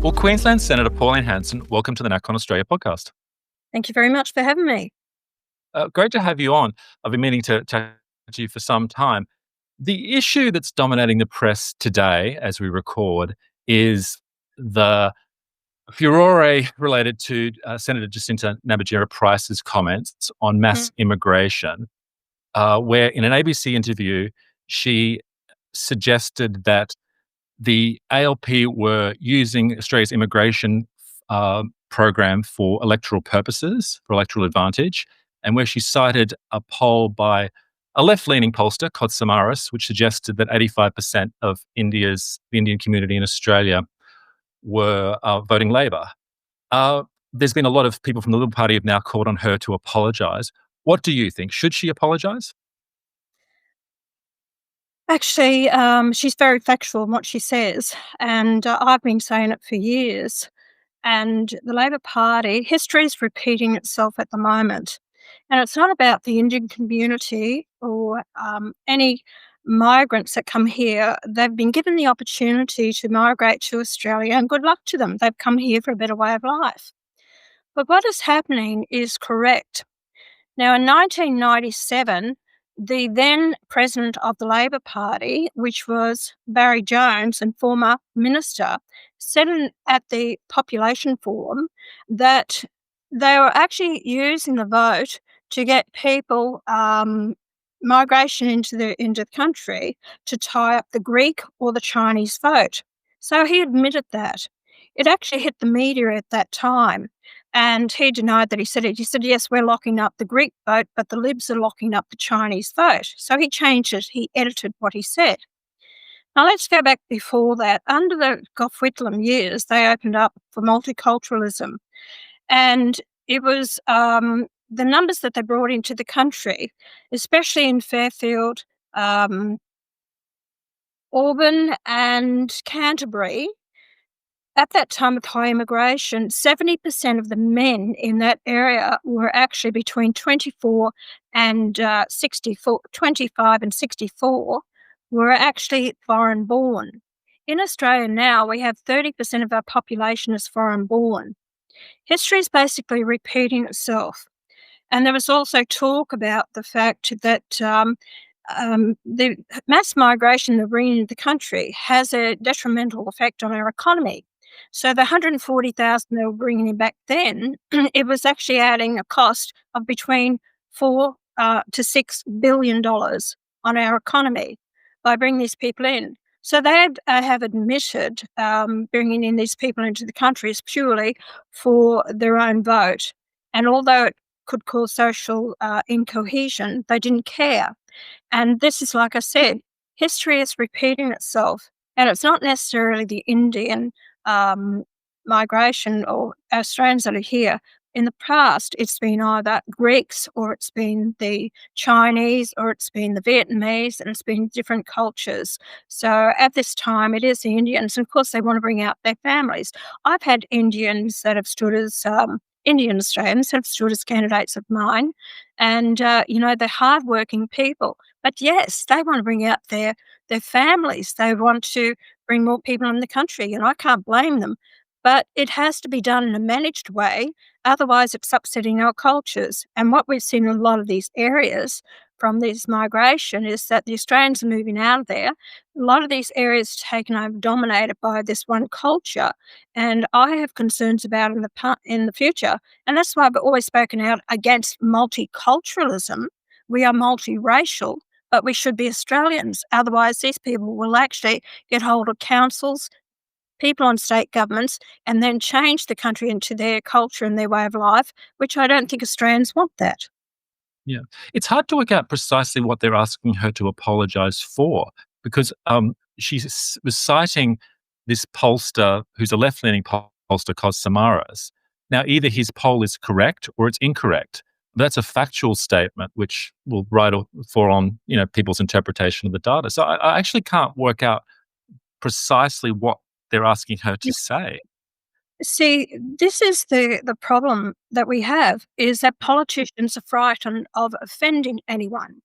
Well, Queensland Senator Pauline Hanson, welcome to the NAC on Australia podcast. Thank you very much for having me. Great to have you on. I've been meaning to chat to you for some time. The issue that's dominating the press today, as we record, is the furore related to Senator Jacinta Nampijinpa Price's comments on Mm. mass immigration, where in an ABC interview, she suggested that the ALP were using Australia's immigration program for electoral purposes, for electoral advantage, and where she cited a poll by a left-leaning pollster, Cod Samaras, which suggested that 85% of the Indian community in Australia were voting Labor. There's been a lot of people from the Liberal Party have now called on her to apologise. What do you think? Should she apologise? Actually, she's very factual in what she says, and I've been saying it for years. And the Labor Party, history is repeating itself at the moment. And it's not about the Indian community or any migrants that come here. They've been given the opportunity to migrate to Australia, and good luck to them. They've come here for a better way of life. But what is happening is correct. Now, in 1997, the then president of the Labor Party, which was Barry Jones and former minister, said at the Population Forum that they were actually using the vote to get people migration into the country to tie up the Greek or the Chinese vote. So he admitted that. It actually hit the media at that time. And he denied that he said it. He said, yes, we're locking up the Greek vote, but the Libs are locking up the Chinese vote. So he changed it. He edited what he said. Now let's go back before that. Under the Gough Whitlam years, they opened up for multiculturalism. And it was the numbers that they brought into the country, especially in Fairfield, Auburn and Canterbury. At that time of high immigration, 70% of the men in that area were actually between 24 and 64, 25 and 64 were actually foreign born. In Australia now, we have 30% of our population is foreign born. History is basically repeating itself. And there was also talk about the fact that the mass migration they're bringing into the country has a detrimental effect on our economy. So the 140,000 they were bringing in back then, it was actually adding a cost of between $4 to $6 billion on our economy by bringing these people in. So they have admitted bringing in these people into the country is purely for their own vote. And although it could cause social incohesion, they didn't care. And this is, like I said, history is repeating itself. And it's not necessarily the Indian migration or Australians that are here. In the past, it's been either Greeks or it's been the Chinese or it's been the Vietnamese and it's been different cultures. So at this time, it is the Indians. And of course, they want to bring out their families. I've had Indians that have stood as Indian Australians have stood as candidates of mine. And, they're hardworking people. But yes, they want to bring out their families. They want to bring more people in the country, and I can't blame them. But it has to be done in a managed way. Otherwise, it's upsetting our cultures. And what we've seen in a lot of these areas from this migration is that the Australians are moving out of there. A lot of these areas are taken over, dominated by this one culture. And I have concerns about in the future. And that's why I've always spoken out against multiculturalism. We are multiracial, but we should be Australians. Otherwise, these people will actually get hold of councils, people on state governments, and then change the country into their culture and their way of life, which I don't think Australians want that. Yeah. It's hard to work out precisely what they're asking her to apologise for because she was citing this pollster who's a left-leaning pollster called Samaras. Now, either his poll is correct or it's incorrect. That's a factual statement which will write or fall on people's interpretation of the data. So I actually can't work out precisely what they're asking her to say. See, this is the problem that we have is that politicians are frightened of offending anyone.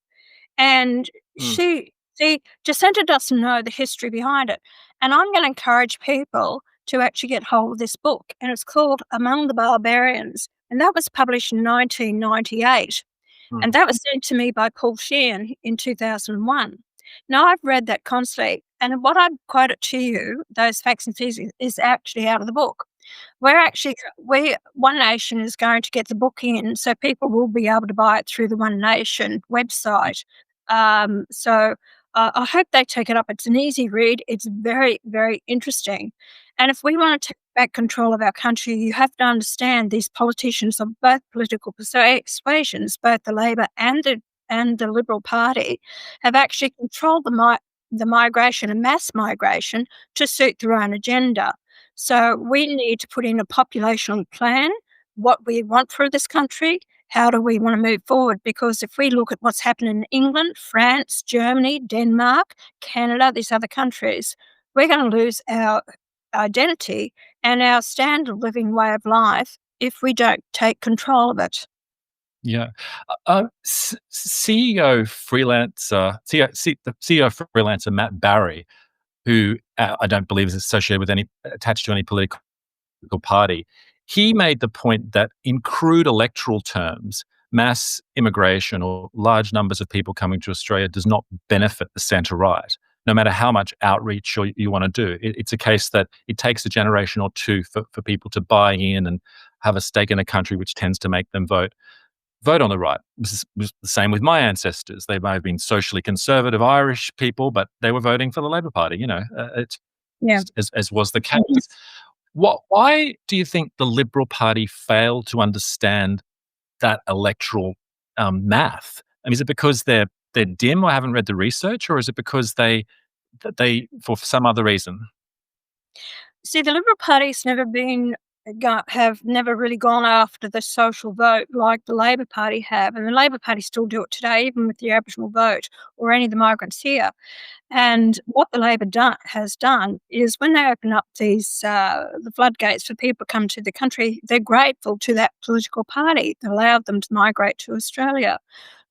And Mm. Jacinta doesn't know the history behind it. And I'm going to encourage people to actually get hold of this book, and it's called Among the Barbarians, and that was published in 1998, and Mm. that was sent to me by Paul Sheehan in 2001. Now, I've read that constantly, and what I've quoted to you, those facts and figures, is actually out of the book. One Nation is going to get the book in, so people will be able to buy it through the One Nation website. So I hope they take it up. It's an easy read. It's very, very interesting. And if we want to take back control of our country, you have to understand these politicians of both political persuasions, both the Labor and the Liberal Party, have actually controlled the migration and mass migration to suit their own agenda. So we need to put in a population plan, what we want for this country, how do we want to move forward? Because if we look at what's happened in England, France, Germany, Denmark, Canada, these other countries, we're going to lose our identity and our standard of living way of life if we don't take control of it. Yeah. The CEO of Freelancer, Matt Barry, who I don't believe is associated with attached to any political party, he made the point that in crude electoral terms, mass immigration or large numbers of people coming to Australia does not benefit the centre-right, no matter how much outreach you want to do. It's a case that it takes a generation or two for people to buy in and have a stake in a country, which tends to make them vote on the right. This was the same with my ancestors. They may have been socially conservative Irish people, but they were voting for the Labor Party, Yeah. as was the case. Why do you think the Liberal Party failed to understand that electoral math? I mean, is it because they're dim or haven't read the research, or is it because they for some other reason? See, the Liberal Party's have never really gone after the social vote like the Labor Party have, and the Labor Party still do it today, even with the Aboriginal vote or any of the migrants here. And what the Labor has done is when they open up the floodgates for people to come to the country, they're grateful to that political party that allowed them to migrate to Australia.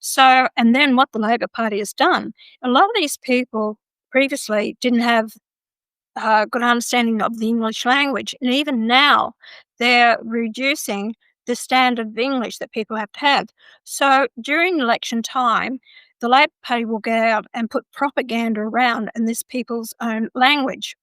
So, and then what the Labor Party has done, a lot of these people previously didn't have good understanding of the English language. And even now, they're reducing the standard of English that people have to have. So during election time, the Labor Party will go out and put propaganda around in this people's own language.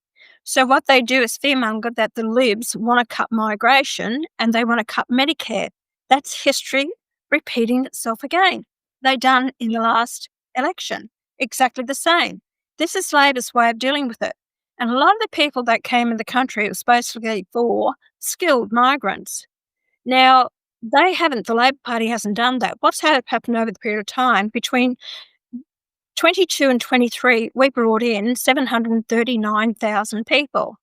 So what they do is fearmonger that the Libs want to cut migration and they want to cut Medicare. That's history repeating itself again. They done in the last election exactly the same. This is Labor's way of dealing with it. And a lot of the people that came in the country were supposed to be for skilled migrants. Now, the Labor Party hasn't done that. What's happened over the period of time between 22 and 23, we brought in 739,000 people.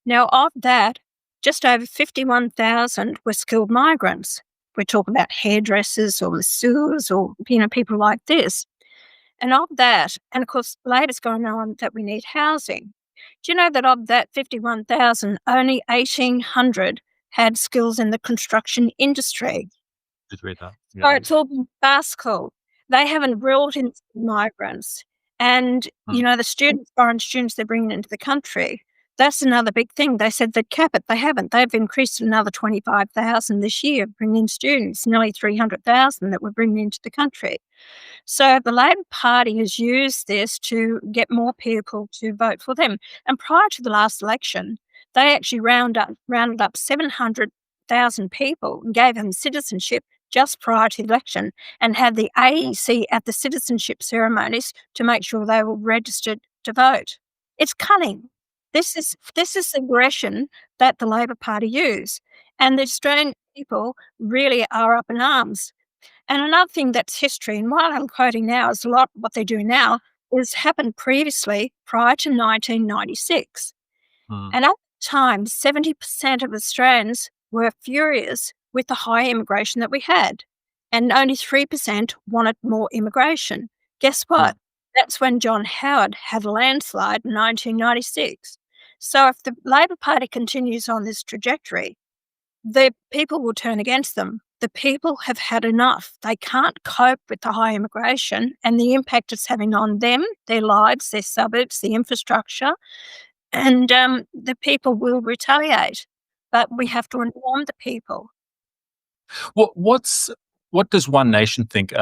Now, of that, just over 51,000 were skilled migrants. We're talking about hairdressers or masseurs or, people like this. And of that, and of course, Labor's going on that we need housing. Do you know that of that 51,000, only 1,800 had skills in the construction industry? Did you read that? So Yeah. it's all been farcical. They haven't brought in migrants. And, Mm. the foreign students they're bringing into the country, that's another big thing. They said they'd cap it. They haven't. They've increased another 25,000 this year, bringing in students, nearly 300,000 that we're bringing into the country. So the Labor Party has used this to get more people to vote for them. And prior to the last election, they actually rounded up 700,000 people and gave them citizenship just prior to the election and had the AEC at the citizenship ceremonies to make sure they were registered to vote. It's cunning. This is aggression that the Labor Party use. And the Australian people really are up in arms. And another thing that's history, and what I'm quoting now is a lot what they do now, is happened previously prior to 1996. Mm. And at the time, 70% of Australians were furious with the high immigration that we had, and only 3% wanted more immigration. Guess what? Mm. That's when John Howard had a landslide in 1996. So if the Labor Party continues on this trajectory, the people will turn against them. The people have had enough. They can't cope with the high immigration and the impact it's having on them, their lives, their suburbs, the infrastructure. and the people will retaliate, but we have to inform the people. What's what does One Nation think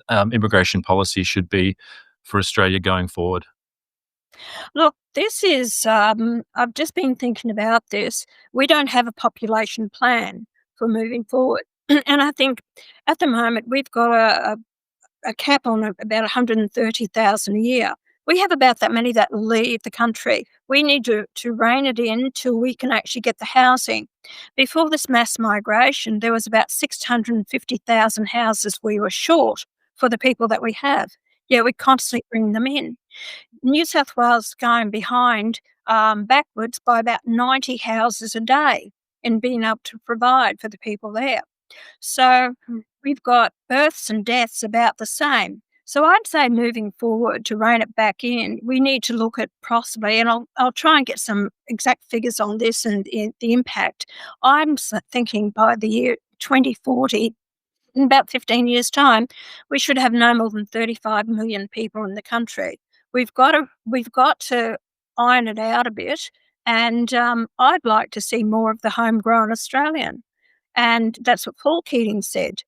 immigration policy should be for Australia going forward? Look, this is, I've just been thinking about this. We don't have a population plan for moving forward. And I think at the moment we've got a cap on about 130,000 a year. We have about that many that leave the country. We need to rein it in till we can actually get the housing. Before this mass migration, there was about 650,000 houses we were short for the people that we have. Yeah, we constantly bring them in. New South Wales is going behind backwards by about 90 houses a day in being able to provide for the people there. So we've got births and deaths about the same. So I'd say moving forward to rein it back in, we need to look at possibly, and I'll try and get some exact figures on this and the impact. Thinking by the year 2040, in about 15 years' time, we should have no more than 35 million people in the country. We've got to iron it out a bit, and I'd like to see more of the homegrown Australian, and that's what Paul Keating said.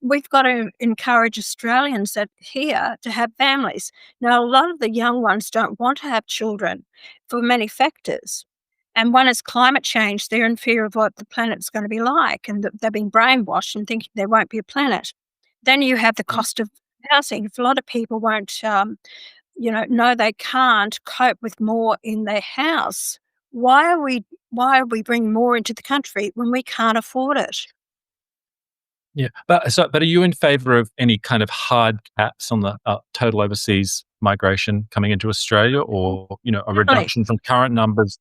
We've got to encourage Australians that here to have families. Now, a lot of the young ones don't want to have children for many factors. And one is climate change. They're in fear of what the planet's going to be like, and they've been brainwashed and thinking there won't be a planet. Then you have the cost of housing. If a lot of people won't, know they can't cope with more in their house, why are we bringing more into the country when we can't afford it? Yeah, but are you in favour of any kind of hard caps on the total overseas migration coming into Australia, or a Definitely. reduction from current numbers?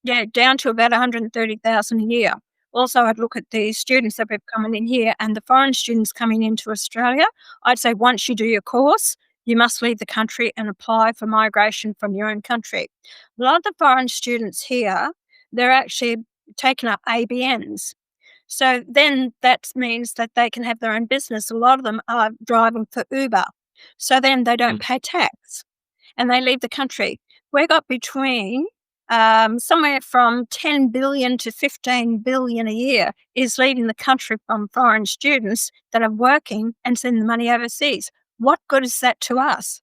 Yeah, down to about 130,000 a year. Also, I'd look at the students that have coming in here and the foreign students coming into Australia. I'd say once you do your course, you must leave the country and apply for migration from your own country. A lot of the foreign students here, they're actually taking up ABNs. So then that means that they can have their own business. A lot of them are driving for Uber. So then they don't Mm. pay tax and they leave the country. We got between somewhere from 10 billion to 15 billion a year is leaving the country from foreign students that are working and sending the money overseas. What good is that to us?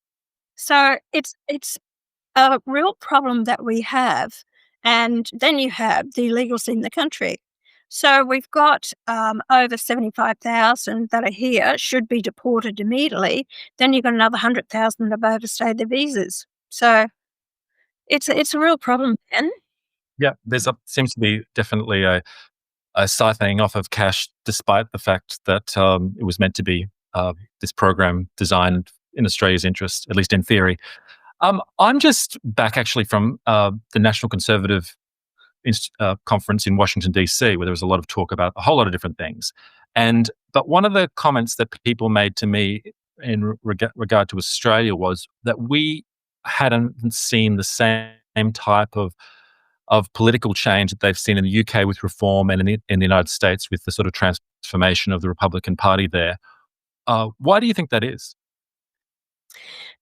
So it's a real problem that we have. And then you have the illegals in the country. So we've got over 75,000 that are here, should be deported immediately. Then you've got another 100,000 that have overstayed their visas. So it's a real problem, Ben. Yeah, seems to be definitely a siphoning off of cash, despite the fact that it was meant to be this program designed in Australia's interest, at least in theory. I'm just back actually from the National Conservative conference in Washington DC, where there was a lot of talk about a whole lot of different things. But one of the comments that people made to me in regard to Australia was that we hadn't seen the same type of political change that they've seen in the UK with reform, and in the United States with the sort of transformation of the Republican Party there. Why do you think that is?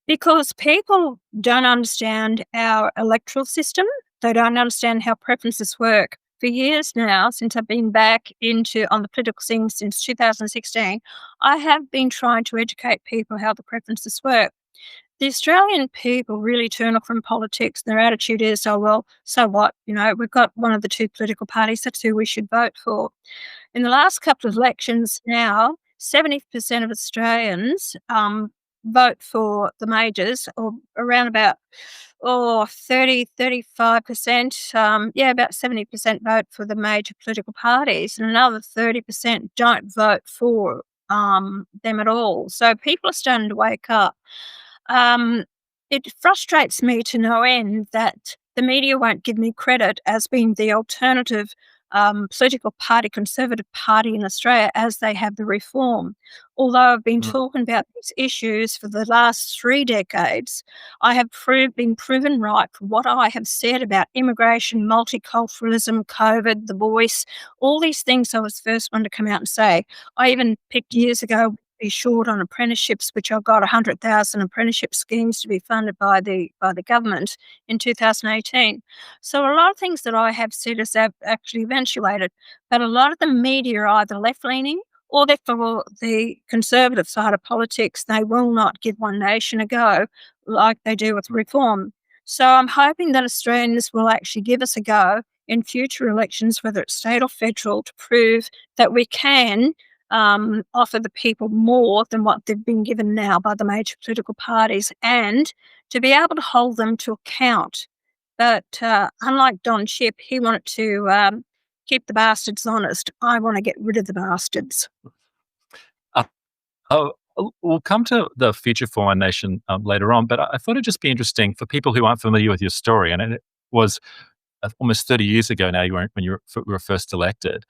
Because people don't understand our electoral system. They don't understand how preferences work. For years now, since I've been back into on the political scene since 2016, I have been trying to educate people how the preferences work. The Australian people really turn off from politics. Their attitude is, oh, well, so what? We've got one of the two political parties. That's who we should vote for. In the last couple of elections now, 70% of Australians vote for the majors, or around about 35%. Yeah, about 70% vote for the major political parties, and another 30% don't vote for them at all. So people are starting to wake up. Um, it frustrates me to no end that the media won't give me credit as being the alternative political party, Conservative Party in Australia, as they have the reform. Although I've been Mm. talking about these issues for the last 3 decades, I have been proven right for what I have said about immigration, multiculturalism, COVID, the voice, all these things. I was the first one to come out and say. I even picked years ago be short on apprenticeships, which I got 100,000 apprenticeship schemes to be funded by the government in 2018. So a lot of things that I have said has actually eventuated, but a lot of the media are either left-leaning or they're for the conservative side of politics. They will not give One Nation a go like they do with reform. So I'm hoping that Australians will actually give us a go in future elections, whether it's state or federal, to prove that we can offer the people more than what they've been given now by the major political parties, and to be able to hold them to account. But unlike Don Chip, he wanted to keep the bastards honest. I want to get rid of the bastards. Uh, we'll come to the future for One Nation later on, but I thought it'd just be interesting for people who aren't familiar with your story, and it was almost 30 years ago now when you were first elected,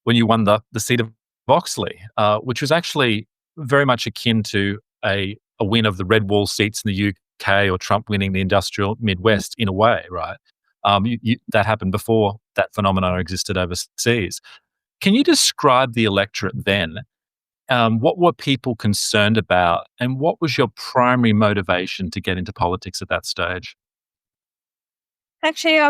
when you won the seat of Oxley, which was actually very much akin to a win of the red wall seats in the UK or Trump winning the industrial Midwest in a way, right? That happened before that phenomenon existed overseas. Can you describe the electorate then? What were people concerned about, and what was your primary motivation to get into politics at that stage? Actually,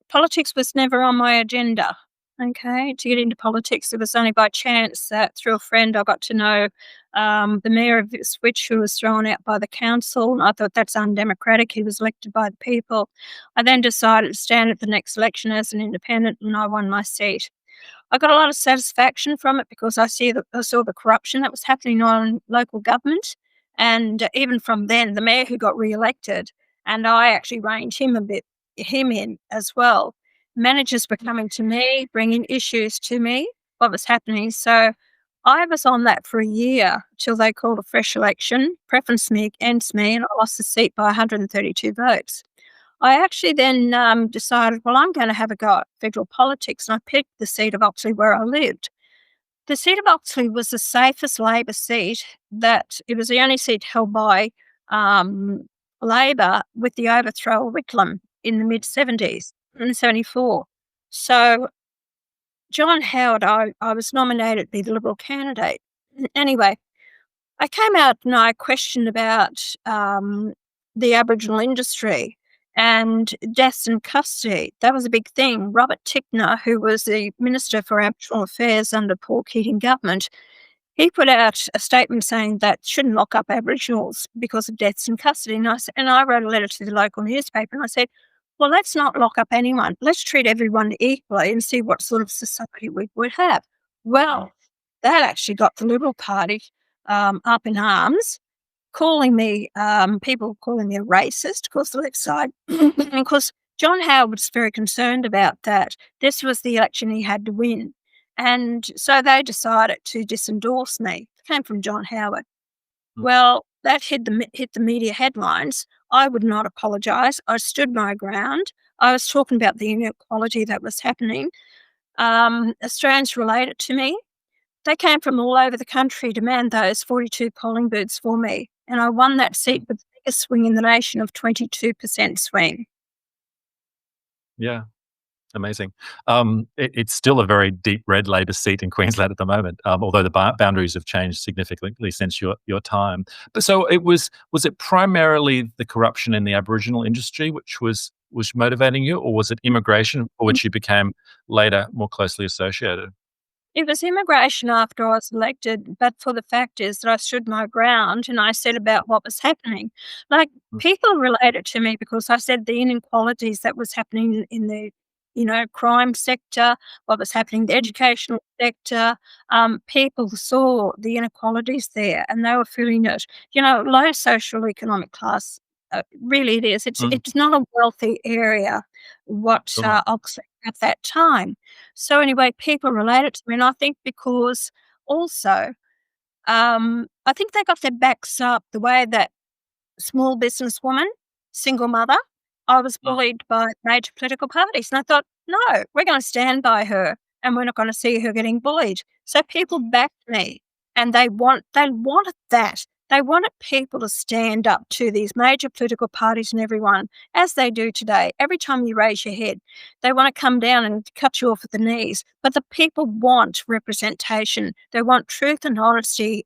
politics was never on my agenda. Okay, to get into politics, it was only by chance that through a friend I got to know the mayor of Ipswich, who was thrown out by the council. And I thought that's undemocratic. He was elected by the people. I then decided to stand at the next election as an independent, and I won my seat. I got a lot of satisfaction from it because I saw the corruption that was happening on local government, and even from then, the mayor who got re-elected, and I actually reined him in as well. Managers were coming to me, bringing issues to me, what was happening. So I was on that for a year till they called a fresh election, preferenced me against me, and I lost the seat by 132 votes. I actually then decided, well, I'm going to have a go at federal politics, and I picked the seat of Oxley where I lived. The seat of Oxley was the safest Labor seat, that it was the only seat held by Labor with the overthrow of Whitlam in the mid-70s, in 74. So John Howard, I was nominated to be the Liberal candidate. Anyway, I came out and I questioned about the Aboriginal industry and deaths in custody. That was a big thing. Robert Tickner, who was the Minister for Aboriginal Affairs under Paul Keating government, he put out a statement saying that shouldn't lock up Aboriginals because of deaths in custody. And I wrote a letter to the local newspaper and I said, well, let's not lock up anyone. Let's treat everyone equally and see what sort of society we would have. Well, that actually got the Liberal Party up in arms, calling me, people calling me a racist, of course, the left side. And of course, John Howard was very concerned about that. This was the election he had to win. And so they decided to disendorse me. It came from John Howard. Well, that hit the media headlines. I would not apologise. I stood my ground. I was talking about the inequality that was happening. Australians related to me. They came from all over the country to man those 42 polling booths for me, and I won that seat with the biggest swing in the nation of 22% swing. Yeah. Amazing. It's still a very deep red Labor seat in Queensland at the moment, although the boundaries have changed significantly since your time. But so was it primarily the corruption in the Aboriginal industry which was motivating you, or was it immigration, for which you became later more closely associated? It was immigration after I was elected, but for the fact is that I stood my ground and I said about what was happening. Like, Mm, people related to me because I said the inequalities that was happening in the, crime sector, what was happening in the educational sector. People saw the inequalities there and they were feeling it. Low social economic class. Really, it is. mm, It's not a wealthy area. What sure. Oxford at that time. So anyway, people related to me, and I think because also, I think they got their backs up the way that small businesswoman, single mother, I was Mm, bullied by major political parties, and I thought, no, we're going to stand by her, and we're not going to see her getting bullied. So people backed me, and they wanted that. They wanted people to stand up to these major political parties and everyone, as they do today. Every time you raise your head, they want to come down and cut you off at the knees. But the people want representation. They want truth and honesty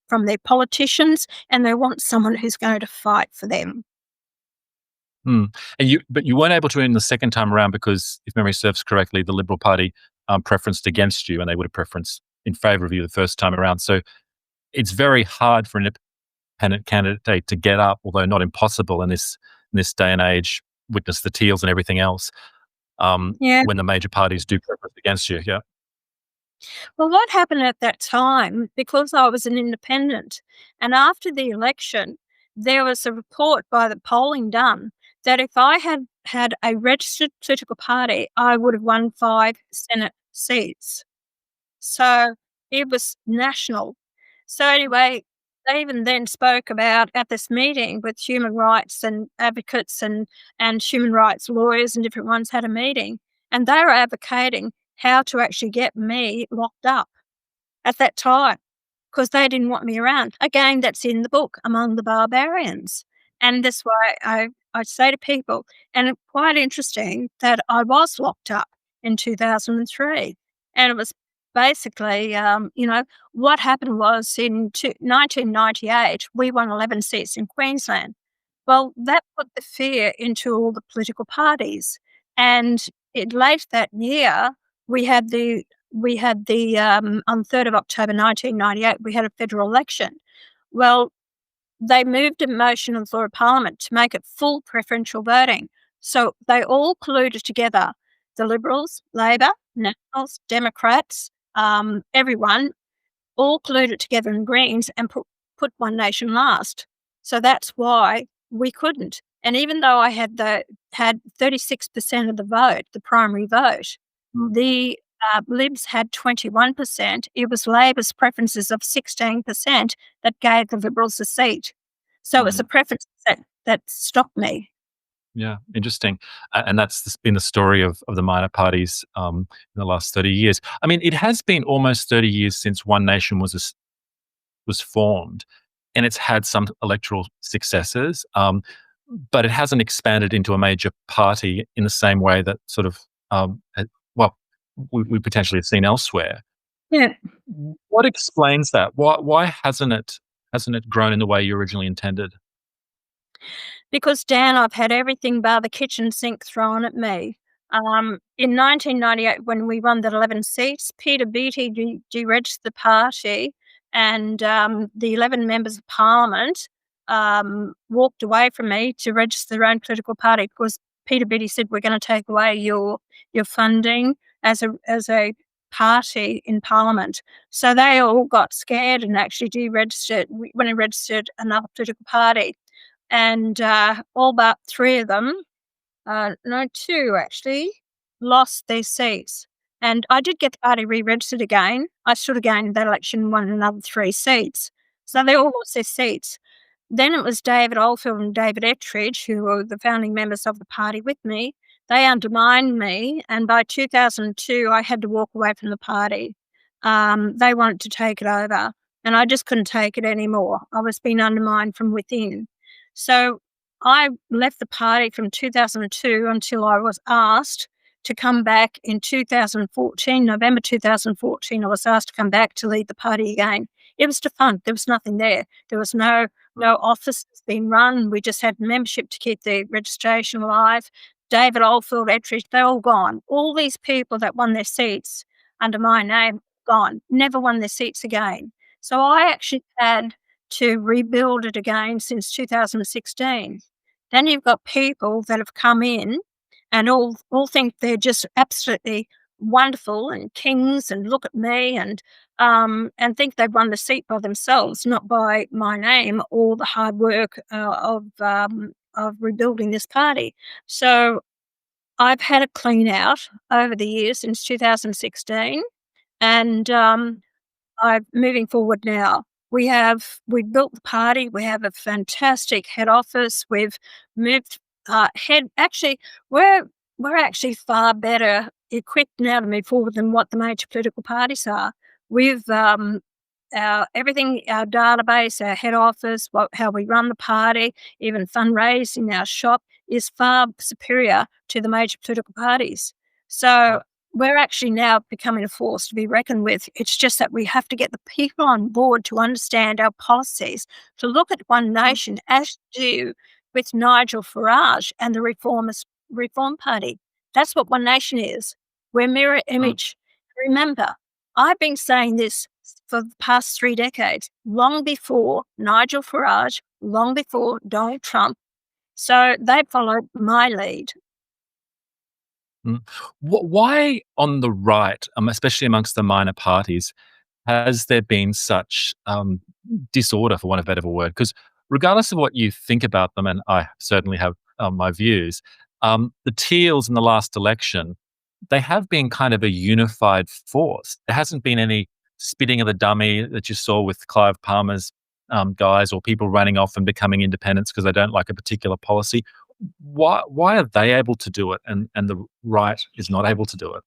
from their politicians, and they want someone who's going to fight for them. Mm. But you weren't able to win the second time around because, if memory serves correctly, the Liberal Party preferenced against you, and they would have preferenced in favour of you the first time around. So it's very hard for an independent candidate to get up, although not impossible in this day and age. Witness the Teals and everything else. Yeah. When the major parties do preference against you, yeah. Well, what happened at that time, because I was an independent, and after the election, there was a report by the polling done that if I had had a registered political party, I would have won 5 Senate seats. So it was national. So anyway, they even then spoke about at this meeting with human rights and advocates and human rights lawyers and different ones had a meeting, and they were advocating how to actually get me locked up at that time because they didn't want me around. Again, that's in the book, Among the Barbarians. And that's why I say to people, and it's quite interesting that I was locked up in 2003. And it was basically, what happened was in 1998, we won 11 seats in Queensland. Well, that put the fear into all the political parties. And late that year, we had on 3rd of October 1998, we had a federal election. Well, they moved a motion on the floor of Parliament to make it full preferential voting. So they all colluded together, the Liberals, Labor, Nationals, Democrats, everyone, all colluded together in Greens and put One Nation last. So that's why we couldn't. And even though I had 36% of the vote, the primary vote, the Libs had 21%. It was Labor's preferences of 16% that gave the Liberals a seat. So it was the Mm. preference that stopped me. Yeah, interesting. And been the story of the minor parties in the last 30 years. I mean, it has been almost 30 years since One Nation was formed, and it's had some electoral successes, but it hasn't expanded into a major party in the same way that sort of, well, we potentially have seen elsewhere. Yeah. What explains that? Why hasn't it grown in the way you originally intended? Because, Dan, I've had everything bar the kitchen sink thrown at me. In 1998, when we won that 11 seats, Peter Beattie deregistered the party, and the 11 members of parliament walked away from me to register their own political party because Peter Beattie said, "We're going to take away your funding as a party in parliament." So they all got scared and actually deregistered. When I registered another political party, and all but 3 of them, no, 2 actually, lost their seats. And I did get the party re-registered again. I stood again in that election and won another 3 seats. So they all lost their seats. Then it was David Oldfield and David Ettridge, who were the founding members of the party with me. They undermined me, and by 2002, I had to walk away from the party. They wanted to take it over, and I just couldn't take it anymore. I was being undermined from within. So I left the party from 2002 until I was asked to come back in 2014, November 2014. I was asked to come back to lead the party again. It was defunct. There was nothing there. There was no offices being run. We just had membership to keep the registration alive. David Oldfield, Ettridge, they're all gone. All these people that won their seats under my name, gone. Never won their seats again. So I actually had to rebuild it again since 2016. Then you've got people that have come in and all think they're just absolutely wonderful and kings and look at me and think they've won the seat by themselves, not by my name or the hard work of rebuilding this party. So I've had a clean out over the years since 2016, and I'm moving forward now. We've built the party. We have a fantastic head office. We've moved head. Actually, we're actually far better equipped now to move forward than what the major political parties are. We've our everything, our database, our head office, how we run the party, even fundraising, our shop is far superior to the major political parties. So we're actually now becoming a force to be reckoned with. It's just that we have to get the people on board to understand our policies, to look at One Nation as you do with Nigel Farage and the Reform Party. That's what One Nation is. We're mirror Mm, image. Remember, I've been saying this for the past 3 decades, long before Nigel Farage, long before Donald Trump. So they followed my lead. mm. Why on the right, especially amongst the minor parties, has there been such disorder, for want of a better word? Because regardless of what you think about them, and I certainly have my views, the Teals in the last election, they have been kind of a unified force. There hasn't been any spitting of the dummy that you saw with Clive Palmer's guys, or people running off and becoming independents because they don't like a particular policy. Why are they able to do it and the right is not able to do it?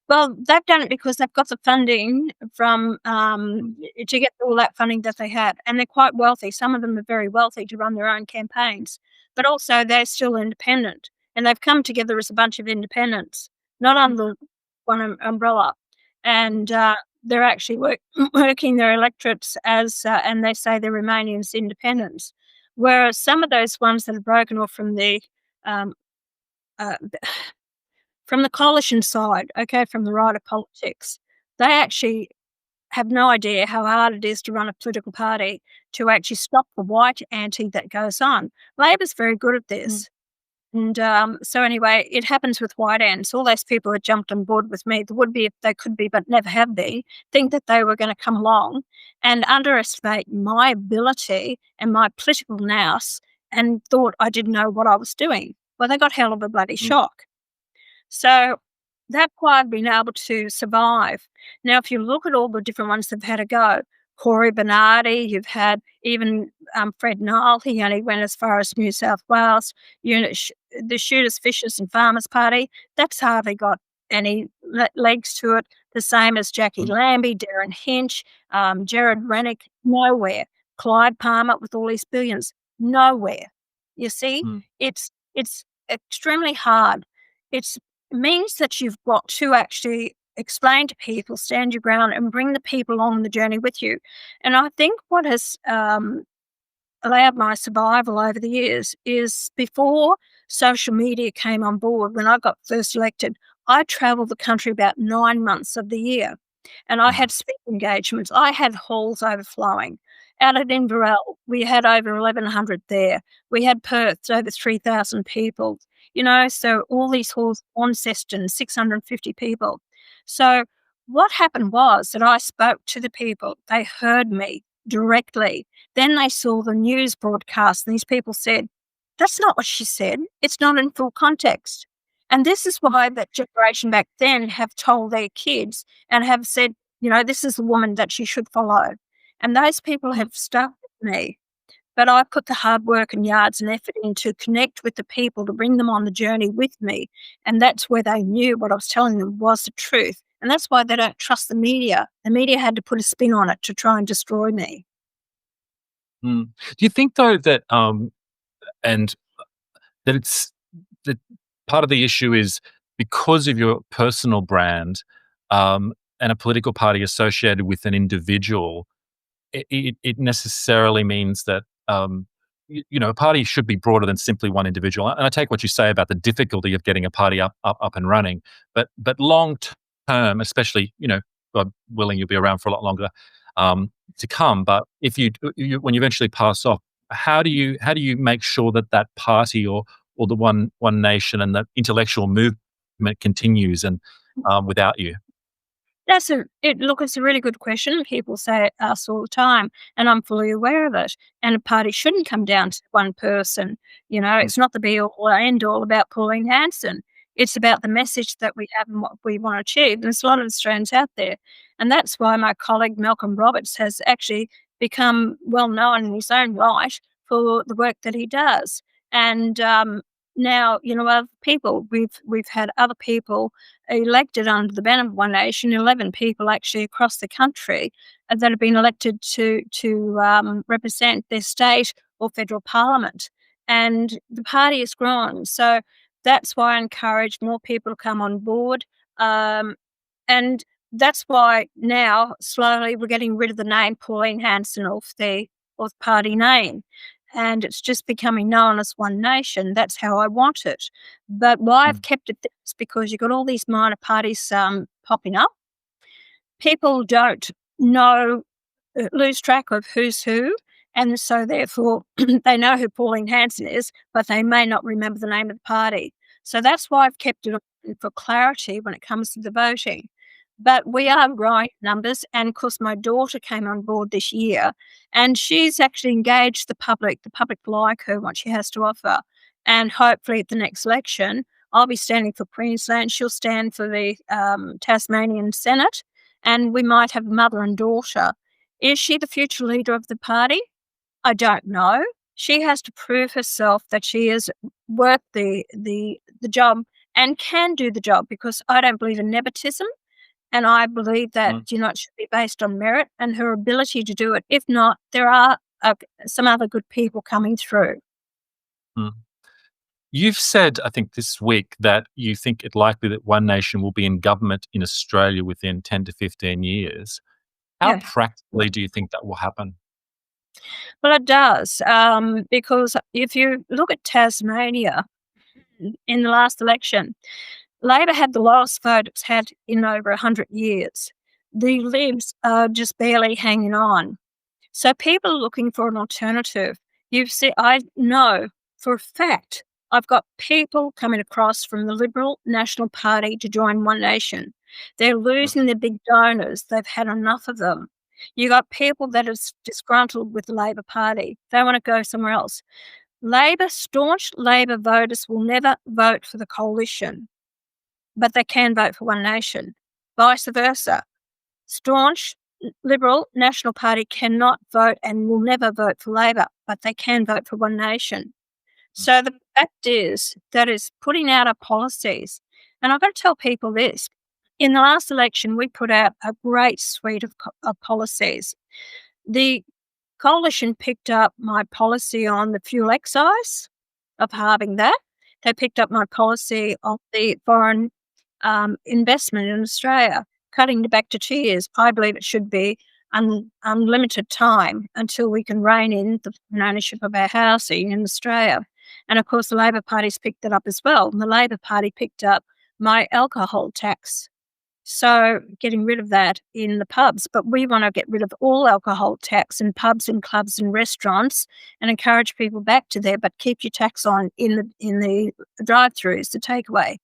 Well, they've done it because they've got the funding from, to get all that funding that they have, and they're quite wealthy. Some of them are very wealthy to run their own campaigns, but also they're still independent, and they've come together as a bunch of independents, not under one umbrella, and, they're actually working their electorates as, and they say they remain as independents. Whereas some of those ones that have broken off um, uh from the coalition side, okay, from the right of politics, they actually have no idea how hard it is to run a political party to actually stop the white anti that goes on. Labor's very good at Mm, this. And so anyway, it happens with white ants. All those people that jumped on board with me, the would be if they could be, but never have been, think that they were going to come along and underestimate my ability and my political nous and thought I didn't know what I was doing. Well, they got hell of a bloody mm, shock. So that's why I've been able to survive. Now, if you look at all the different ones that've had a go, Corey Bernardi, you've had even Fred Nile, he only went as far as New South Wales, the Shooters, Fishers and Farmers Party, that's hardly got any legs to it. The same as Jackie mm, Lambie, Darren Hinch, Jared Rennick, nowhere. Clyde Palmer with all his billions, nowhere. You see, mm, it's extremely hard. It's means that you've got to actually explain to people, stand your ground, and bring the people along the journey with you. And I think what has allowed my survival over the years is before social media came on board, when I got first elected, I travelled the country about 9 months of the year. And I mm, had speaking engagements. I had halls overflowing. Out at Inverell, we had over 1,100 there. We had Perth, over 3,000 people. So all these halls, Launceston, 650 people. So what happened was that I spoke to the people. They heard me directly. Then they saw the news broadcast, and these people said, "That's not what she said. It's not in full context." And this is why that generation back then have told their kids and have said, "This is the woman that you should follow." And those people mm, have stuck with me. But I put the hard work and yards and effort in to connect with the people, to bring them on the journey with me. And that's where they knew what I was telling them was the truth. And that's why they don't trust the media. The media had to put a spin on it to try and destroy me. mm. Do you think though that and that it's that part of the issue is because of your personal brand, and a political party associated with an individual, it necessarily means that a party should be broader than simply one individual. And I take what you say about the difficulty of getting a party up and running, but long term, especially God willing, you'll be around for a lot longer to come. But if when you eventually pass off, how do you make sure that that party or the one nation and the intellectual movement continues and without you? Look, it's a really good question. People say it us all the time, and I'm fully aware of it. And a party shouldn't come down to one person. Mm, It's not the be all or end all about Pauline Hanson. It's about the message that we have and what we want to achieve. There's a lot of Australians out there. And that's why my colleague Malcolm Roberts has actually become well known in his own right for the work that he does. And now, other people, we've had other people elected under the banner of One Nation, 11 people actually across the country that have been elected to represent their state or federal parliament, and the party has grown. So that's why I encourage more people to come on board, and that's why now slowly we're getting rid of the name Pauline Hanson off party name, and it's just becoming known as One Nation. That's how I want it. But why I've mm, kept it there is because you've got all these minor parties popping up. People don't know, lose track of who's who, and so therefore they know who Pauline Hanson is, but they may not remember the name of the party. So that's why I've kept it on for clarity when it comes to the voting. But we are growing numbers, and of course, my daughter came on board this year, and she's actually engaged the public. The public like her, what she has to offer, and hopefully at the next election, I'll be standing for Queensland. She'll stand for the Tasmanian Senate, and we might have a mother and daughter. Is she the future leader of the party? I don't know. She has to prove herself that she is worth the job and can do the job, because I don't believe in nepotism, and I believe that, mm, it should be based on merit and her ability to do it. If not, there are some other good people coming through. mm. You've said, I think this week, that you think it likely that One Nation will be in government in Australia within 10 to 15 years. How Yeah. practically do you think that will happen? Well, it does, because if you look at Tasmania in the last election, Labor had the lowest vote it's had in over 100 years. The Libs are just barely hanging on. So people are looking for an alternative. I know for a fact I've got people coming across from the Liberal National Party to join One Nation. They're Mm, losing their big donors. They've had enough of them. You got people that are disgruntled with the Labor Party. They want to go somewhere else. Staunch Labor voters will never vote for the coalition, but they can vote for One Nation. Vice versa. Staunch Liberal National Party cannot vote and will never vote for Labor, but they can vote for One Nation. mm, So the fact is that is putting out our policies. And I've got to tell people this. In the last election, we put out a great suite of policies. The coalition picked up my policy on the fuel excise, of halving that. They picked up my policy on the foreign investment in Australia, cutting it back to 2 years. I believe it should be unlimited time until we can rein in the ownership of our housing in Australia. And of course, the Labor Party's picked it up as well. And the Labor Party picked up my alcohol tax. So getting rid of that in the pubs, but we want to get rid of all alcohol tax in pubs and clubs and restaurants and encourage people back to there, but keep your tax on in the drive-throughs, the takeaway.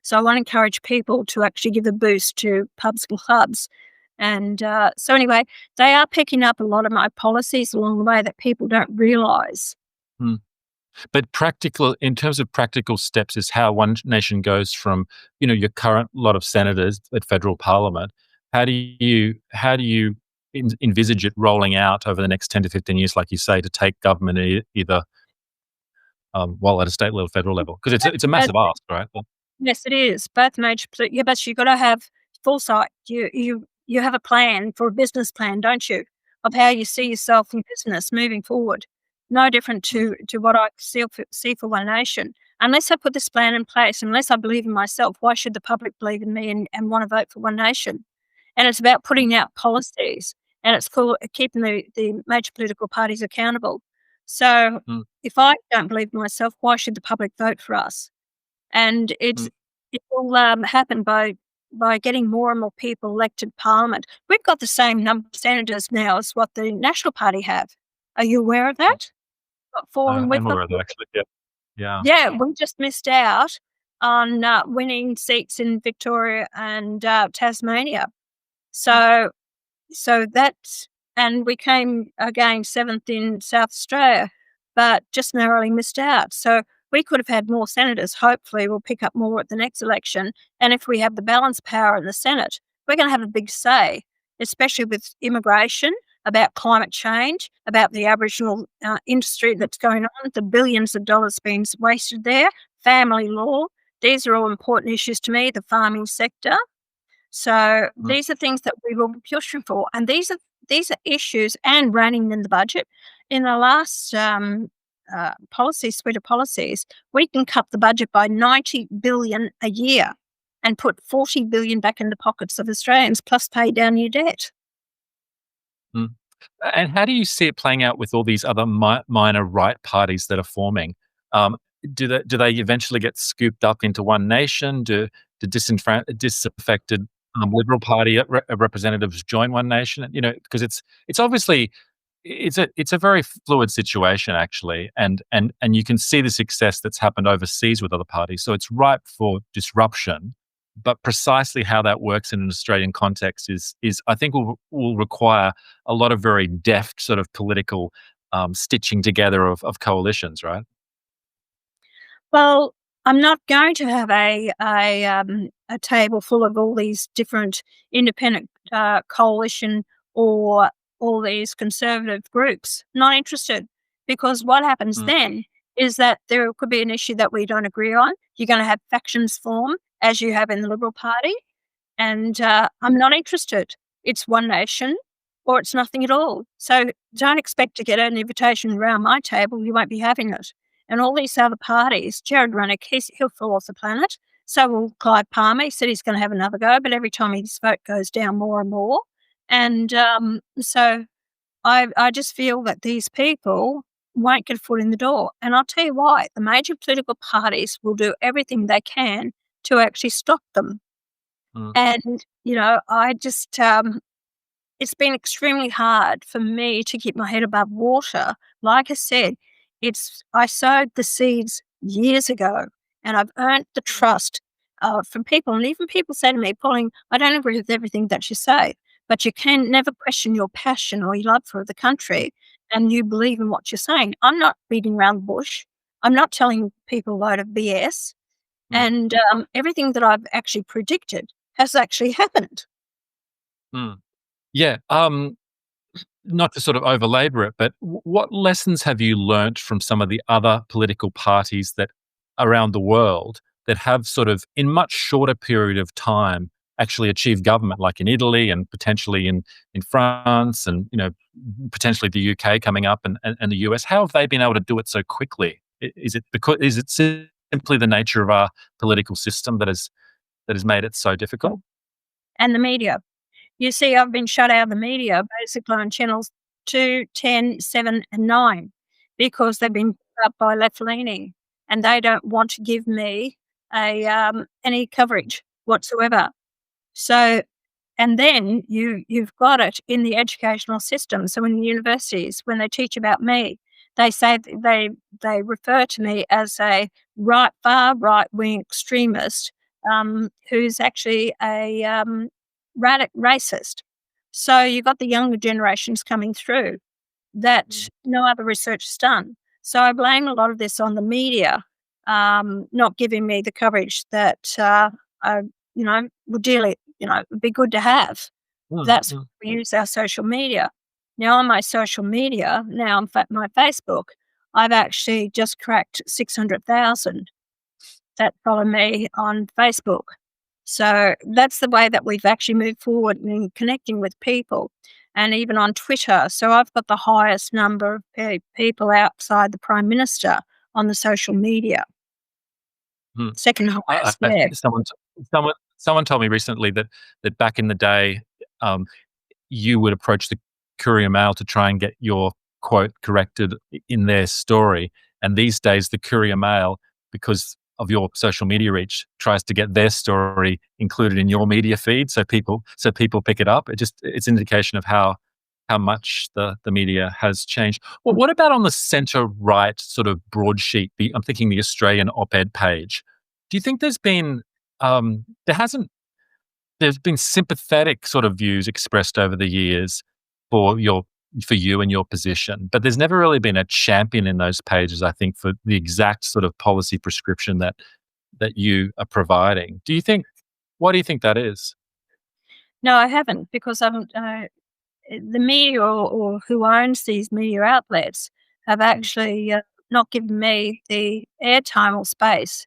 So I want to encourage people to actually give a boost to pubs and clubs. And so anyway, they are picking up a lot of my policies along the way that people don't realise. mm. But practical, in terms of practical steps, is how One Nation goes from, your current lot of senators at federal parliament. How do you envisage it rolling out over the next 10 to 15 years, like you say, to take government either well, at a state level, federal level? Because it's a massive ask, right? Yes, it is. Both major yeah, but you've got to have foresight. You have a plan for a business plan, don't you? Of how you see yourself in business moving forward. No different Mm, to what I see for One Nation. Unless I put this plan in place, unless I believe in myself, why should the public believe in me and want to vote for One Nation? And it's about mm, putting out policies, and it's called keeping the major political parties accountable. So mm, if I don't believe in myself, why should the public vote for us? And mm, it will happen by getting more and more people elected to parliament. We've got the same number of senators now as what the National Party have. Are you aware of mm. that? Got 4 and we've I'm got aware of that, actually. Yeah. Yeah. yeah, we just missed out on winning seats in Victoria and Tasmania. Mm, So that's and we came again 7th in South Australia, but just narrowly missed out. So we could have had more senators. Hopefully, we'll pick up more at the next election. And if we have the balance power in the Senate, we're going to have a big say, especially with immigration, about climate change, about the Aboriginal industry that's going on, the billions of dollars being wasted there, family law. These are all important issues to me, the farming sector. So mm, these are things that we will be pushing for, and these are issues and running in the budget. In the last suite of policies, we can cut the budget by 90 billion a year and put 40 billion back in the pockets of Australians, plus pay down your debt. mm. And how do you see it playing out with all these other minor right parties that are forming? Um, do they eventually get scooped up into one nation? Do disaffected Liberal Party representatives join one nation? Because it's obviously it's a very fluid situation actually, and you can see the success that's happened overseas with other parties. So it's ripe for disruption, but precisely how that works in an Australian context is I think will require a lot of very deft sort of political stitching together of coalitions, right? Well, I'm not going to have a table full of all these different independent coalition or all these conservative groups. Not interested, because what happens Mm, then is that there could be an issue that we don't agree on. You're going to have factions form, as you have in the Liberal Party, and I'm not interested. It's one nation or it's nothing at all. So don't expect to get an invitation around my table. You won't be having it. And all these other parties, Jared Rennick, he'll fall off the planet. So will Clive Palmer. He said he's going to have another go, but every time his vote goes down more and more. And so I just feel that these people won't get a foot in the door. And I'll tell you why. The major political parties will do everything they can to actually stop them. mm, And, I just, it's been extremely hard for me to keep my head above water. Like I said, I sowed the seeds years ago, and I've earned the trust from people. And even people say to me, Pauline, I don't agree with everything that you say, but you can never question your passion or your love for the country, and you believe in what you're saying. I'm not beating around the bush. I'm not telling people a load of BS. mm, And everything that I've actually predicted has actually happened. mm. Yeah. Not to sort of overlabor it, but what lessons have you learnt from some of the other political parties that around the world that have sort of in much shorter period of time actually achieved government, like in Italy and potentially in France and potentially the UK coming up and the US? How have they been able to do it so quickly? Is it simply the nature of our political system that has made it so difficult? And the media. You see, I've been shut out of the media basically on channels 2, 10, 7, and 9 because they've been put up by left leaning, and they don't want to give me any coverage whatsoever. So, and then you've got it in the educational system. So in the universities, when they teach about me, they say they refer to me as a far right wing extremist who's actually a racist. So you've got the younger generations coming through that no other research is done. So I blame a lot of this on the media not giving me the coverage that I, would dearly, would be good to have. Mm, That's mm, why we use our social media. Now on my social media, now on my Facebook, I've actually just cracked 600,000 that follow me on Facebook. So that's the way that we've actually moved forward in connecting with people, and even on Twitter. So I've got the highest number of people outside the Prime Minister on the social media, mm. second highest I there. someone told me recently that back in the day, um, you would approach the Courier Mail to try and get your quote corrected in their story, and these days the Courier Mail, because of your social media reach, tries to get their story included in your media feed, so people pick it up. It's an indication of how much the media has changed. Well, what about on the centre right sort of broadsheet? I'm thinking the Australian op-ed page. Do you think there hasn't there's been sympathetic sort of views expressed over the years for you and your position, but there's never really been a champion in those pages, I think, for the exact sort of policy prescription that you are providing. Why do you think that is? No, I haven't, because the media or who owns these media outlets have Mm, actually not given me the airtime or space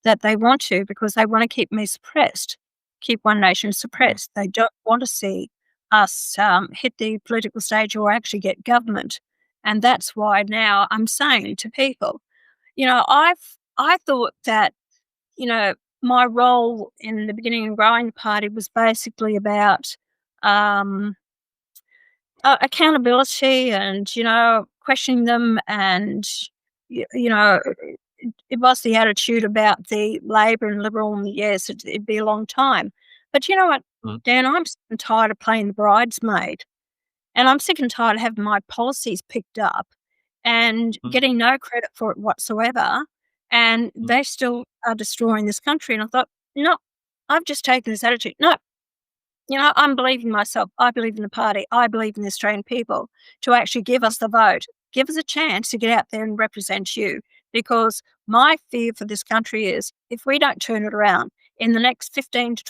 that they want to, because they want to keep me suppressed, keep One Nation suppressed. They don't want to see us hit the political stage or actually get government. And that's why now I'm saying to people, I thought that, you know, my role in the beginning of growing the party was basically about um, accountability and, questioning them and, you know, it was the attitude about the Labor and Liberal, and yes, it'd be a long time. But you know what, mm, Dan, I'm sick and tired of playing the bridesmaid, and I'm sick and tired of having my policies picked up and mm, getting no credit for it whatsoever, and mm, they still are destroying this country. And I thought, no, I've just taken this attitude. No, I'm believing myself. I believe in the party. I believe in the Australian people to actually give us the vote, give us a chance to get out there and represent you. Because my fear for this country is if we don't turn it around in the next 15 to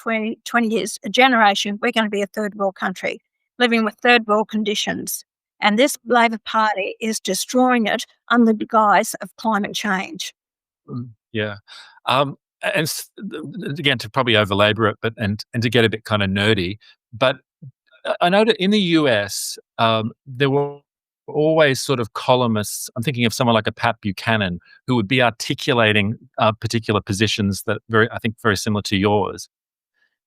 20 years, a generation, we're going to be a third world country living with third world conditions. And this Labor Party is destroying it under the guise of climate change. yeah. And again, to probably overlabor it, but and to get a bit kind of nerdy, but I know that in the US, there were always sort of columnists. I'm thinking of someone like a Pat Buchanan who would be articulating particular positions that I think, very similar to yours,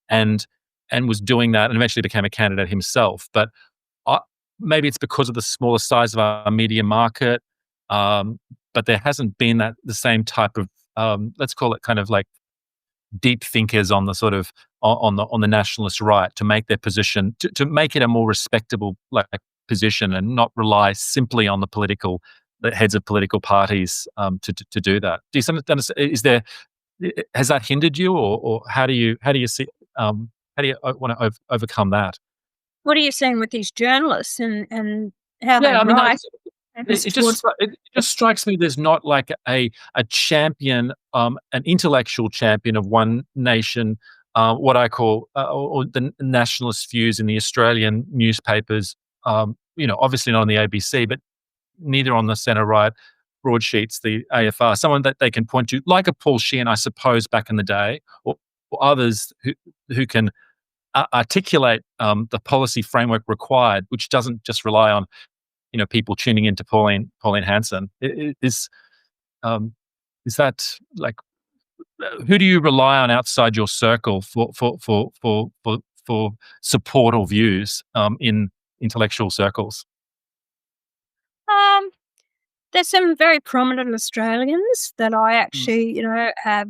and was doing that, and eventually became a candidate himself. But I, maybe it's because of the smaller size of our media market, um, but there hasn't been the same type of, let's call it, kind of like deep thinkers on the sort of on the nationalist right, to make their position, to make it a more respectable, like, position, and not rely simply on the heads of political parties, to do that. Do you understand? Has that hindered you, or how do you see, how do you want to overcome that? What are you saying with these journalists and how they Yeah, I mean, write It towards. it just strikes me there's not like a champion, an intellectual champion of one nation, what I call, or the nationalist views in the Australian newspapers. Obviously not on the ABC, but neither on the centre right broadsheets, the AFR. Someone that they can point to, like a Paul Sheehan, I suppose, back in the day, or others who can articulate the policy framework required, which doesn't just rely on people tuning into Pauline Hanson. Um, is that like, who do you rely on outside your circle for support or views, in intellectual circles? Um, there's some very prominent Australians that I Mm, actually, have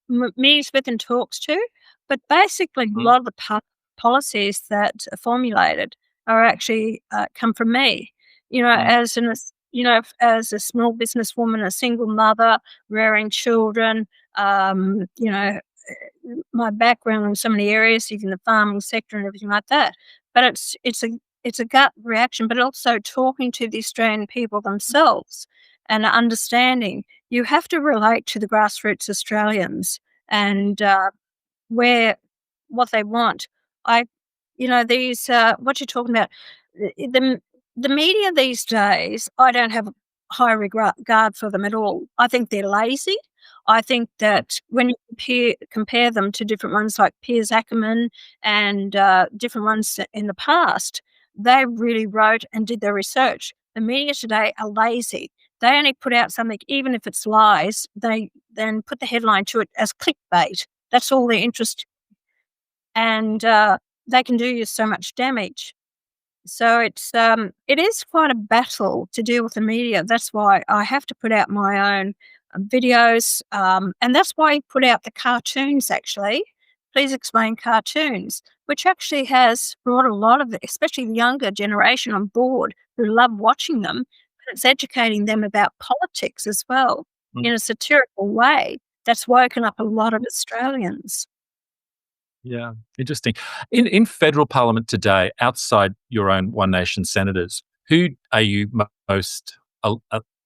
meetings with and talks to, but basically a mm, lot of the policies that are formulated are actually come from me. mm, As a small businesswoman, a single mother, rearing children, my background in so many areas, even the farming sector and everything like that. But it's a gut reaction, but also talking to the Australian people themselves and understanding you have to relate to the grassroots Australians and where what they want. I, these what you're talking about, the the media these days. I don't have high regard for them at all. I think they're lazy. I think that when you compare them to different ones like Piers Ackerman and different ones in the past, they really wrote and did their research. The media today are lazy. They only put out something, even if it's lies, they then put the headline to it as clickbait. That's all they're interested, and they can do you so much damage. So it is quite a battle to deal with the media. That's why I have to put out my own videos, and that's why I put out the cartoons. Actually, please explain cartoons, which actually has brought a lot of, especially the younger generation, on board who love watching them. But it's educating them about politics as well mm. in a satirical way. That's woken up a lot of Australians. Yeah, interesting. In federal parliament today, outside your own One Nation senators, who are you most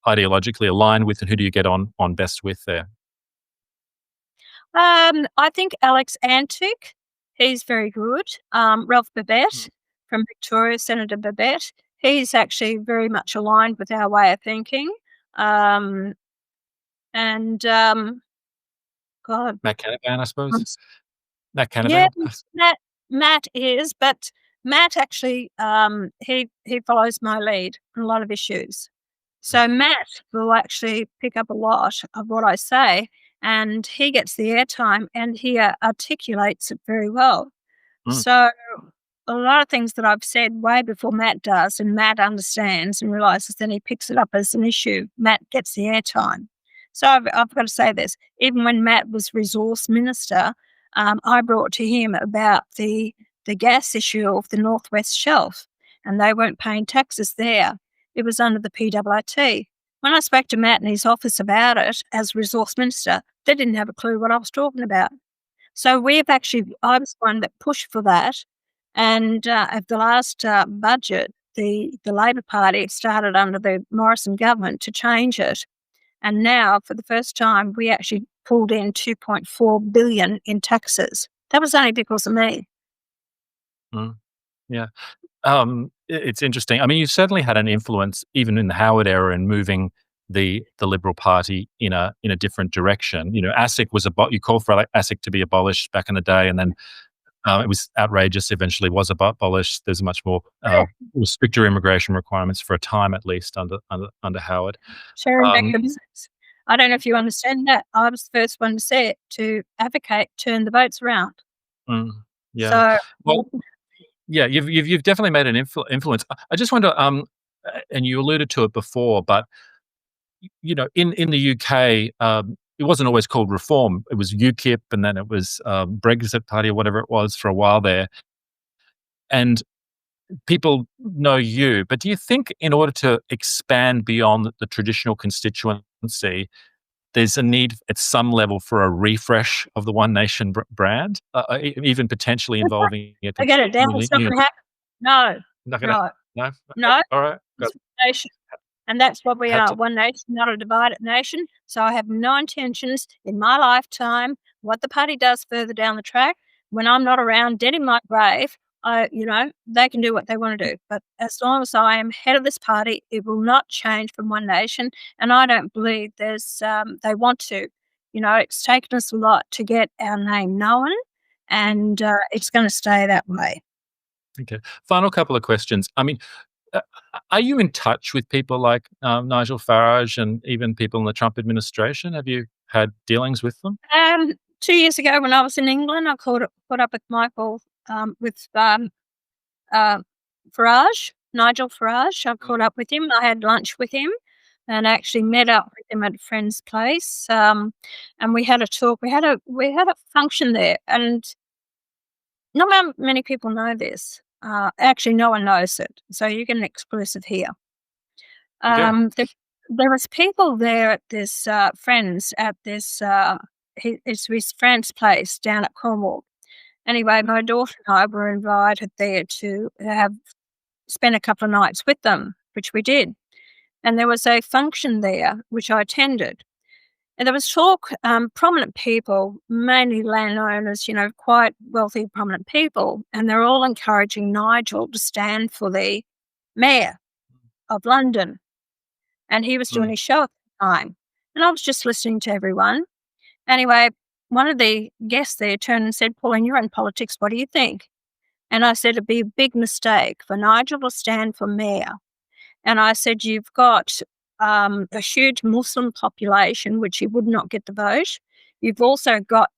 ideologically aligned with, and who do you get on best with there? I think Alex Antic, he's very good. Ralph Mm. Babette from Victoria, Senator Babette, he's actually very much aligned with our way of thinking. Um, and God. Matt Canavan, I I'm suppose? s Matt Yeah, Canavan? Matt is, but Matt actually, he follows my lead on a lot of issues. So Matt will actually pick up a lot of what I say, and he gets the airtime, and he, articulates it very well. Mm, So, a lot of things that I've said way before Matt does, and Matt understands and realizes, then he picks it up as an issue. Matt gets the airtime. So I've got to say this, even when Matt was resource minister, I brought to him about the gas issue of the Northwest Shelf, and they weren't paying taxes there. It was under the PWT. When I spoke to Matt in his office about it as resource minister, they didn't have a clue what I was talking about. So we've actually I was one that pushed for that, and, at the last, budget, the Labor Party started under the Morrison government to change it, and now for the first time, we actually pulled in 2.4 billion in taxes. That was only because of me. mm, yeah. It's interesting. I mean, you certainly had an influence even in the Howard era in moving the Liberal Party in a different direction. You know, ASIC was you called for like ASIC to be abolished back in the day, and then it was outrageous. Eventually, was abolished. There's much more stricter immigration requirements for a time, at least under Howard. Sharing back Um, the business. I don't know if you understand that. I was the first one to say it, to advocate, turn the votes around. mm, yeah. So, Well, yeah, you've definitely made an influence. I just wonder, and you alluded to it before, but you know, in the UK, it wasn't always called Reform. It was UKIP, and then it was Brexit Party or whatever it was for a while there. And people know you, but do you think in order to expand beyond the traditional constituency, there's a need at some level for a refresh of the One Nation brand, even potentially involving a I get it down, completely it's not new? gonna happen. No, Not gonna. no, No. Okay. no. All right. Got Nation. And that's what we had are, to. one nation, not a divided nation. So I have no intentions in my lifetime, what the party does further down the track, when I'm not around, dead in my grave, they can do what they want to do. But as long as I am head of this party, it will not change from one nation. And I don't believe they want to. You know, it's taken us a lot to get our name known, and it's going to stay that way. Okay. Final couple of questions. I mean, uh, are you in touch with people like Nigel Farage and even people in the Trump administration? Have you had dealings with them? 2 years ago, when I was in England, I caught up with Michael, with uh, Farage, Nigel Farage. I caught up with him. I had lunch with him, and actually met up with him at a friend's place. And we had a talk. We had a function there, and many people know this. Actually, no one knows it. So you get an exclusive here. Okay. There was people there at this friends at this. It's his friend's place down at Cornwall. Anyway, my daughter and I were invited there to have spend a couple of nights with them, which we did. And there was a function there which I attended. And there was talk, prominent people, mainly landowners, quite wealthy, prominent people, and they're all encouraging Nigel to stand for the mayor of London. And he was doing Mm, his show at the time. And I was just listening to everyone. Anyway, one of the guests there turned and said, Pauline, you're in politics. What do you think? And I said, it'd be a big mistake for Nigel to stand for mayor. And I said, you've got a huge Muslim population, which he would not get the vote. You've also got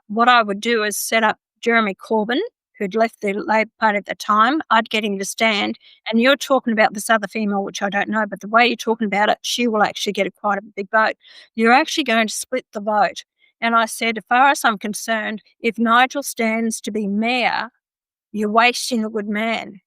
what I would do is set up Jeremy Corbyn, who'd left the Labor Party at the time. I'd get him to stand. And you're talking about this other female, which I don't know, but the way you're talking about it, she will actually get quite a big vote. You're actually going to split the vote. And I said, as far as I'm concerned, if Nigel stands to be mayor, you're wasting a good man.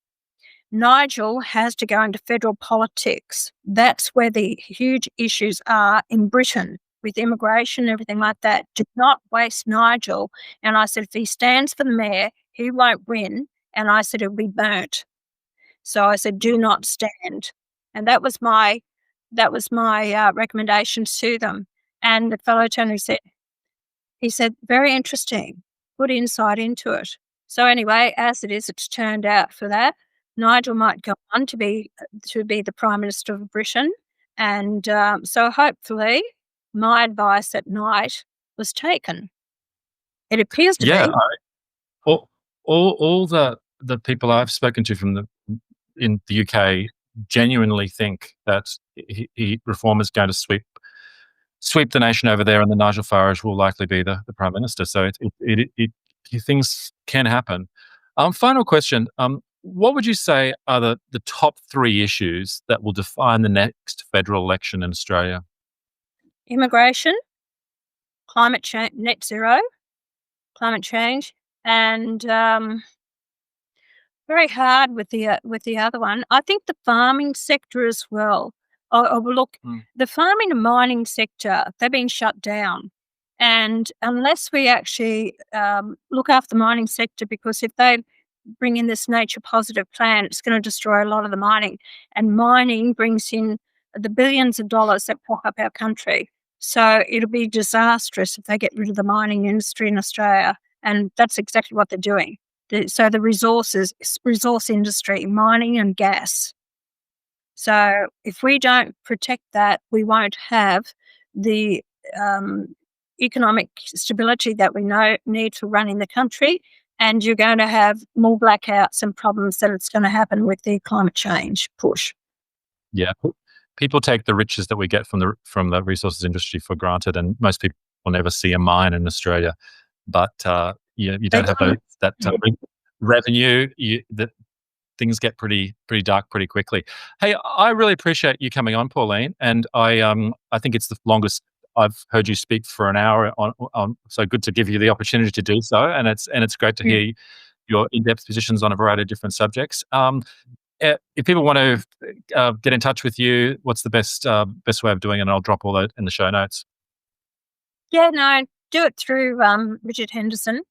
Nigel has to go into federal politics. That's where the huge issues are in Britain with immigration and everything like that. Do not waste Nigel. And I said, if he stands for the mayor, he won't win. And I said, it'll be burnt. So I said, do not stand. And that was my recommendation to them. And the fellow attorney said, very interesting, good insight into it. So anyway, as it is, it's turned out for that. Nigel might go on to be the Prime Minister of Britain. And so hopefully my advice at night was taken. It appears to Yeah, be. all all the people I've spoken to from the in the UK genuinely think that reform is going to sweep the nation over there, and then Nigel Farage will likely be the prime minister. So things can happen. Final question: what would you say are the top three issues that will define the next federal election in Australia? Immigration, climate change, net zero, climate change, and very hard with the other one. I think the farming sector as well. Well, look, Mm. the farming and mining sector, they've been shut down. And unless we actually look after the mining sector, because if they bring in this nature positive plan, it's going to destroy a lot of the mining. And mining brings in the billions of dollars that prop up our country. So it'll be disastrous if they get rid of the mining industry in Australia. And that's exactly what they're doing. So the resource industry, mining and gas. So if we don't protect that, we won't have the economic stability that we need for running the country, and you're going to have more blackouts and problems that it's going to happen with the climate change push. Yeah, people take the riches that we get from the resources industry for granted, and most people will never see a mine in Australia. But you They don't have don't. that revenue. That things get pretty dark pretty quickly. Hey, I really appreciate you coming on, Pauline, and I think it's the longest I've heard you speak for an hour on. So good to give you the opportunity to do so, and it's great to Yeah. hear your in-depth positions on a variety of different subjects. If people want to get in touch with you, what's the best way of doing it? And I'll drop all that in the show notes. Yeah, no, do it through Richard Henderson.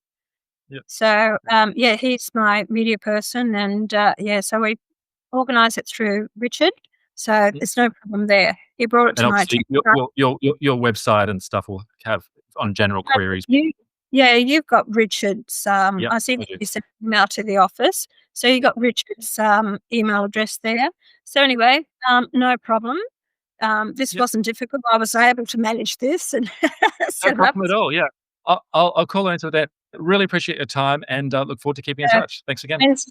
Yep. So, yeah, he's my media person, and yeah, so we organise it through Richard. So Yep. there's no problem there. He brought it And to my obviously, attention. your website and stuff will have on general queries. Yeah, you've got Richard's. Yep, I see I that do. you sent an email to the office, so you got Richard's email address there. So anyway, no problem. This Yep, wasn't difficult. I was able to manage this and no set it up. problem at all. Yeah, I'll call into that. Really appreciate your time, and look forward to keeping in Uh, touch. Thanks again. when's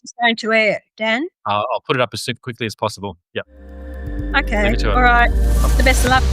this going to air, Dan? I'll put it up as quickly as possible. Yep. Leave Okay, it to it. all right. The best of luck.